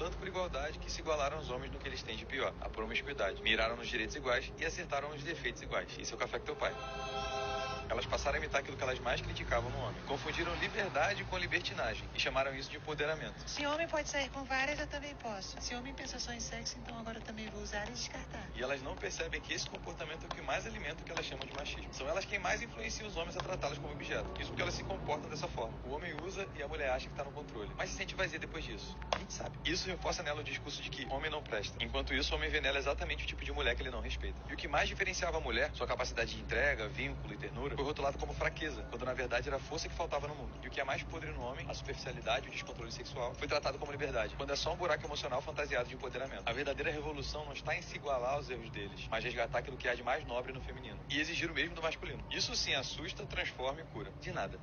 tanto por igualdade que se igualaram aos homens no que eles têm de pior, a promiscuidade. Miraram nos direitos iguais e acertaram nos defeitos iguais. Isso é o café com teu pai. Elas passaram a imitar aquilo que elas mais criticavam no homem. Confundiram liberdade com libertinagem e chamaram isso de empoderamento. Se homem pode sair com várias, eu também posso. Se homem pensa só em sexo, então agora eu também vou usar e descartar. E elas não percebem que esse comportamento é o que mais alimenta o que elas chamam de machismo. São elas quem mais influenciam os homens a tratá-las como objeto. Isso porque elas se comportam dessa forma. O homem usa e a mulher acha que está no controle. Mas se sente vazia depois disso. A gente sabe. Isso reforça nela o discurso de que homem não presta. Enquanto isso, o homem vê nela exatamente o tipo de mulher que ele não respeita. E o que mais diferenciava a mulher, sua capacidade de entrega, vínculo e ternura, foi rotulado como fraqueza, quando na verdade era a força que faltava no mundo. E o que é mais podre no homem, a superficialidade e o descontrole sexual, foi tratado como liberdade, quando é só um buraco emocional fantasiado de empoderamento. A verdadeira revolução não está em se igualar aos erros deles, mas resgatar aquilo que há de mais nobre no feminino. E exigir o mesmo do masculino. Isso sim assusta, transforma e cura. De nada.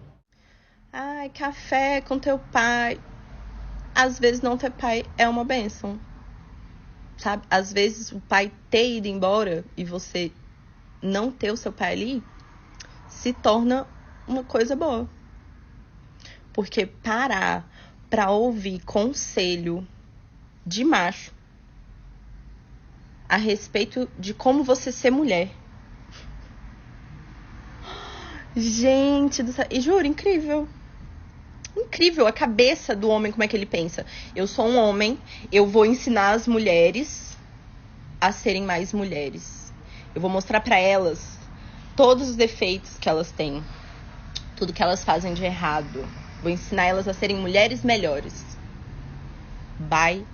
Ai, café com teu pai. Às vezes não ter pai é uma bênção. Sabe? Às vezes o pai ter ido embora e você não ter o seu pai ali se torna uma coisa boa. Porque parar pra ouvir conselho de macho a respeito de como você ser mulher. Gente do céu. E juro, incrível. Incrível a cabeça do homem, como é que ele pensa. Eu sou um homem, eu vou ensinar as mulheres a serem mais mulheres. Eu vou mostrar pra elas todos os defeitos que elas têm. Tudo que elas fazem de errado. Vou ensinar elas a serem mulheres melhores. By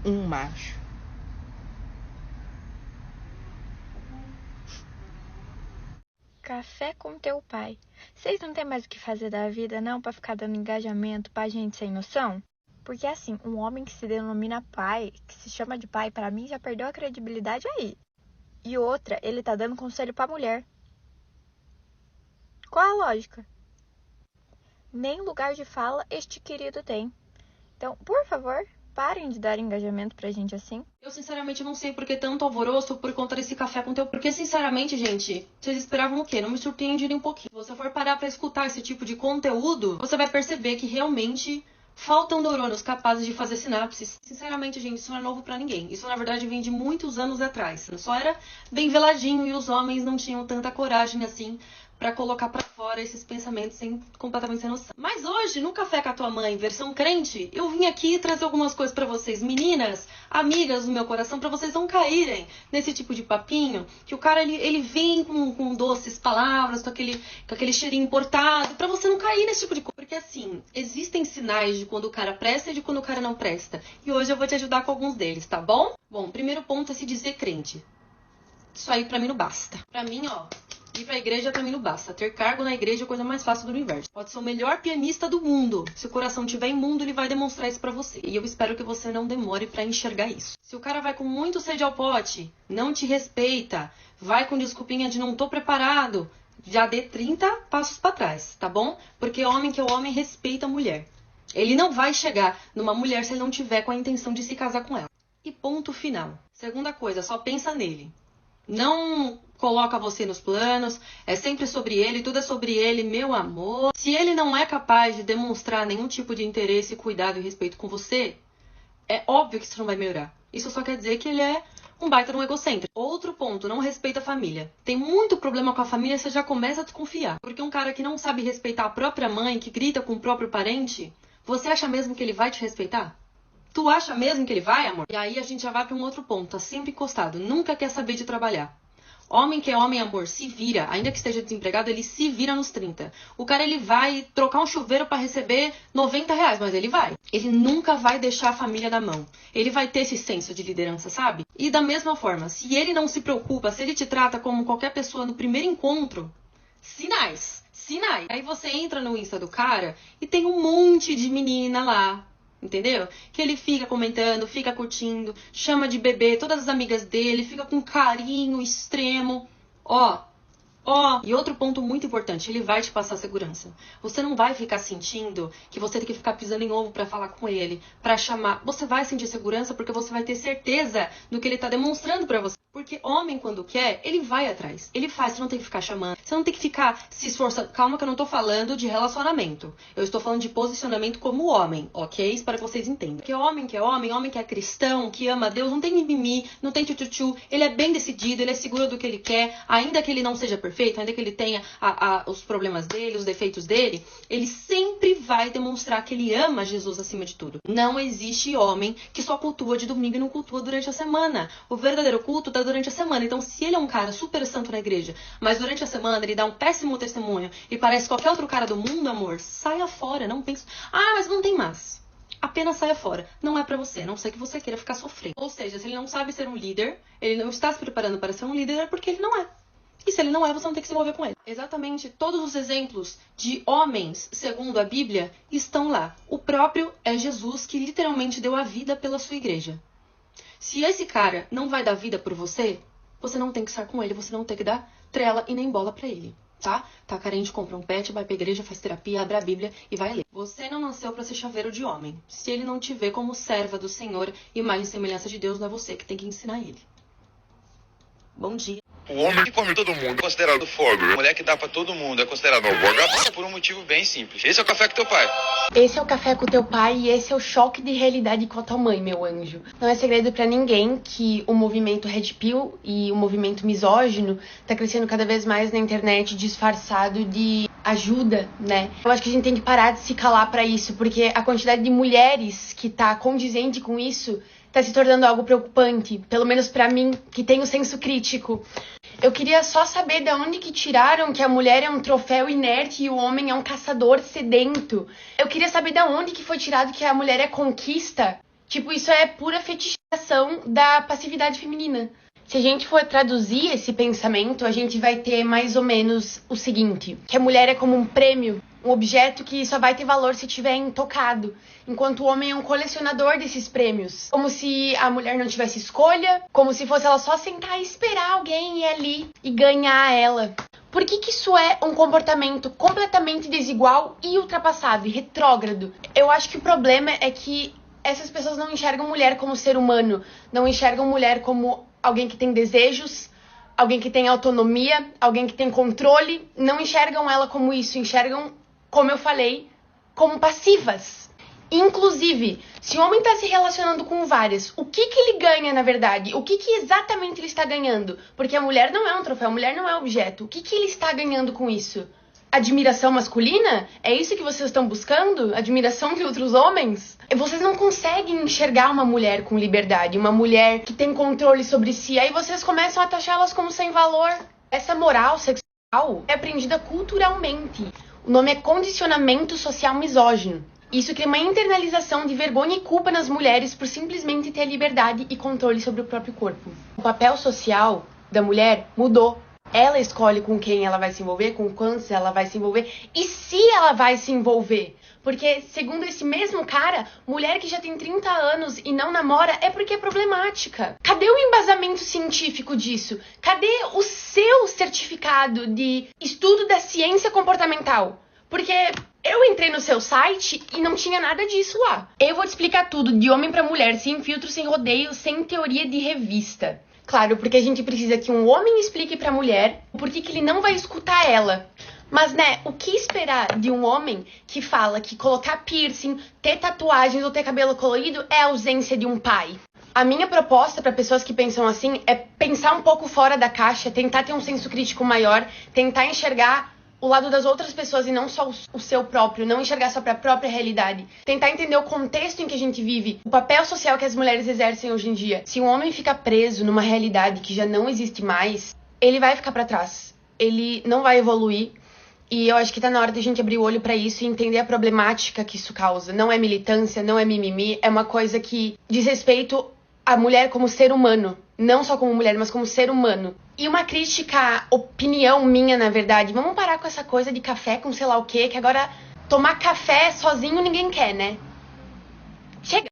um macho. Café com teu pai. Vocês não têm mais o que fazer da vida, não, pra ficar dando engajamento pra gente sem noção? Porque, assim, um homem que se denomina pai, que se chama de pai, pra mim, já perdeu a credibilidade aí. E outra, ele tá dando conselho pra mulher. Qual a lógica? Nem lugar de fala este querido tem. Então, por favor, parem de dar engajamento pra gente assim. Eu, sinceramente, não sei por que tanto alvoroço por conta desse café com teu... Porque, sinceramente, gente, vocês esperavam o quê? Não me surpreende nem um pouquinho. Se você for parar pra escutar esse tipo de conteúdo, você vai perceber que realmente faltam neurônios capazes de fazer sinapses. Sinceramente, gente, isso não é novo pra ninguém. Isso, na verdade, vem de muitos anos atrás. Só era bem veladinho e os homens não tinham tanta coragem assim pra colocar pra fora esses pensamentos completamente sem noção. Mas hoje, no Café com a Tua Mãe, versão crente, eu vim aqui trazer algumas coisas pra vocês, meninas, amigas do meu coração, pra vocês não caírem nesse tipo de papinho, que o cara, ele vem com doces palavras, com aquele cheirinho importado, pra você não cair nesse tipo de coisa. Porque assim, existem sinais de quando o cara presta e de quando o cara não presta. E hoje eu vou te ajudar com alguns deles, tá bom? Bom, primeiro ponto é se dizer crente. Isso aí pra mim não basta. Pra mim, ó, ir pra igreja pra mim não basta. Ter cargo na igreja é a coisa mais fácil do universo. Pode ser o melhor pianista do mundo. Se o coração tiver imundo, ele vai demonstrar isso pra você. E eu espero que você não demore pra enxergar isso. Se o cara vai com muito sede ao pote, não te respeita, vai com desculpinha de não tô preparado, já dê 30 passos pra trás, tá bom? Porque homem que é homem respeita a mulher. Ele não vai chegar numa mulher se ele não tiver com a intenção de se casar com ela. E ponto final. Segunda coisa, só pensa nele. Não coloca você nos planos, é sempre sobre ele, tudo é sobre ele, meu amor. Se ele não é capaz de demonstrar nenhum tipo de interesse, cuidado e respeito com você, é óbvio que isso não vai melhorar. Isso só quer dizer que ele é um baita de um egocêntrico. Outro ponto, não respeita a família. Tem muito problema com a família, você já começa a desconfiar. Porque um cara que não sabe respeitar a própria mãe, que grita com o próprio parente, você acha mesmo que ele vai te respeitar? Tu acha mesmo que ele vai, amor? E aí a gente já vai para um outro ponto, tá sempre encostado, nunca quer saber de trabalhar. Homem que é homem, amor, se vira. Ainda que esteja desempregado, ele se vira nos 30. O cara, ele vai trocar um chuveiro para receber R$90, mas ele vai. Ele nunca vai deixar a família na mão. Ele vai ter esse senso de liderança, sabe? E da mesma forma, se ele não se preocupa, se ele te trata como qualquer pessoa no primeiro encontro, sinais. Aí você entra no Insta do cara e tem um monte de menina lá, entendeu? Que ele fica comentando, fica curtindo, chama de bebê, todas as amigas dele, fica com carinho extremo. Ó. E outro ponto muito importante, ele vai te passar segurança. Você não vai ficar sentindo que você tem que ficar pisando em ovo pra falar com ele, pra chamar. Você vai sentir segurança porque você vai ter certeza do que ele tá demonstrando pra você. Porque homem, quando quer, ele vai atrás. Ele faz, você não tem que ficar chamando. Você não tem que ficar se esforçando. Calma que eu não tô falando de relacionamento. Eu estou falando de posicionamento como homem, ok? Espero que vocês entendam. Porque homem que é homem que é cristão, que ama Deus, não tem mimimi, não tem tchutchu. Ele é bem decidido, ele é seguro do que ele quer. Ainda que ele não seja perfeito, ainda que ele tenha os problemas dele, os defeitos dele, ele sempre vai demonstrar que ele ama Jesus acima de tudo. Não existe homem que só cultua de domingo e não cultua durante a semana. O verdadeiro culto tá durante a semana. Então, se ele é um cara super santo na igreja, mas durante a semana ele dá um péssimo testemunho e parece qualquer outro cara do mundo, amor, saia fora. Não pense, mas não tem mais. Apenas saia fora. Não é pra você, a não ser que você queira ficar sofrendo. Ou seja, se ele não sabe ser um líder, ele não está se preparando para ser um líder, é porque ele não é. E se ele não é, você não tem que se envolver com ele. Exatamente todos os exemplos de homens, segundo a Bíblia, estão lá. O próprio é Jesus, que literalmente deu a vida pela sua igreja. Se esse cara não vai dar vida por você, você não tem que estar com ele, você não tem que dar trela e nem bola pra ele, tá? Tá carente, compra um pet, vai pra igreja, faz terapia, abre a Bíblia e vai ler. Você não nasceu pra ser chaveiro de homem. Se ele não te vê como serva do Senhor e mais em semelhança de Deus, não é você que tem que ensinar ele. Bom dia. O homem que come todo mundo é considerado fogo. A mulher que dá pra todo mundo é considerada vagabunda por um motivo bem simples. Esse é o café com teu pai. Esse é o café com teu pai e esse é o choque de realidade com a tua mãe, meu anjo. Não é segredo pra ninguém que o movimento Red Pill e o movimento misógino tá crescendo cada vez mais na internet disfarçado de ajuda, né? Eu acho que a gente tem que parar de se calar pra isso, porque a quantidade de mulheres que tá condizente com isso tá se tornando algo preocupante, pelo menos pra mim, que tenho senso crítico. Eu queria só saber de onde que tiraram que a mulher é um troféu inerte e o homem é um caçador sedento. Eu queria saber de onde que foi tirado que a mulher é conquista. Tipo, isso é pura fetichização da passividade feminina. Se a gente for traduzir esse pensamento, a gente vai ter mais ou menos o seguinte: que a mulher é como um prêmio, um objeto que só vai ter valor se tiver intocado, enquanto o homem é um colecionador desses prêmios. Como se a mulher não tivesse escolha, como se fosse ela só sentar e esperar alguém ir ali e ganhar ela. Por que que isso é um comportamento completamente desigual e ultrapassado e retrógrado? Eu acho que o problema é que essas pessoas não enxergam mulher como ser humano, não enxergam mulher como alguém que tem desejos, alguém que tem autonomia, alguém que tem controle. Não enxergam ela como isso, enxergam, como eu falei, como passivas. Inclusive, se o homem está se relacionando com várias, o que que ele ganha na verdade? O que que exatamente ele está ganhando? Porque a mulher não é um troféu, a mulher não é objeto. O que que ele está ganhando com isso? Admiração masculina? É isso que vocês estão buscando? Admiração de outros homens? Vocês não conseguem enxergar uma mulher com liberdade, uma mulher que tem controle sobre si. Aí vocês começam a taxá-las como sem valor. Essa moral sexual é aprendida culturalmente. O nome é condicionamento social misógino. Isso cria uma internalização de vergonha e culpa nas mulheres por simplesmente ter liberdade e controle sobre o próprio corpo. O papel social da mulher mudou. Ela escolhe com quem ela vai se envolver, com quantos ela vai se envolver e se ela vai se envolver. Porque, segundo esse mesmo cara, mulher que já tem 30 anos e não namora é porque é problemática. Cadê o embasamento científico disso? Cadê o seu certificado de estudo da ciência comportamental? Porque eu entrei no seu site e não tinha nada disso lá. Eu vou te explicar tudo, de homem pra mulher, sem filtro, sem rodeio, sem teoria de revista. Claro, porque a gente precisa que um homem explique pra mulher por que ele não vai escutar ela. Mas, né, o que esperar de um homem que fala que colocar piercing, ter tatuagens ou ter cabelo colorido é a ausência de um pai? A minha proposta para pessoas que pensam assim é pensar um pouco fora da caixa, tentar ter um senso crítico maior, tentar enxergar o lado das outras pessoas e não só o seu próprio, não enxergar só para a própria realidade. Tentar entender o contexto em que a gente vive, o papel social que as mulheres exercem hoje em dia. Se um homem fica preso numa realidade que já não existe mais, ele vai ficar para trás. Ele não vai evoluir. E eu acho que tá na hora da gente abrir o olho pra isso e entender a problemática que isso causa. Não é militância, não é mimimi, é uma coisa que diz respeito à mulher como ser humano. Não só como mulher, mas como ser humano. E uma crítica, opinião minha, na verdade. Vamos parar com essa coisa de café com sei lá o quê, que agora tomar café sozinho ninguém quer, né? Chega!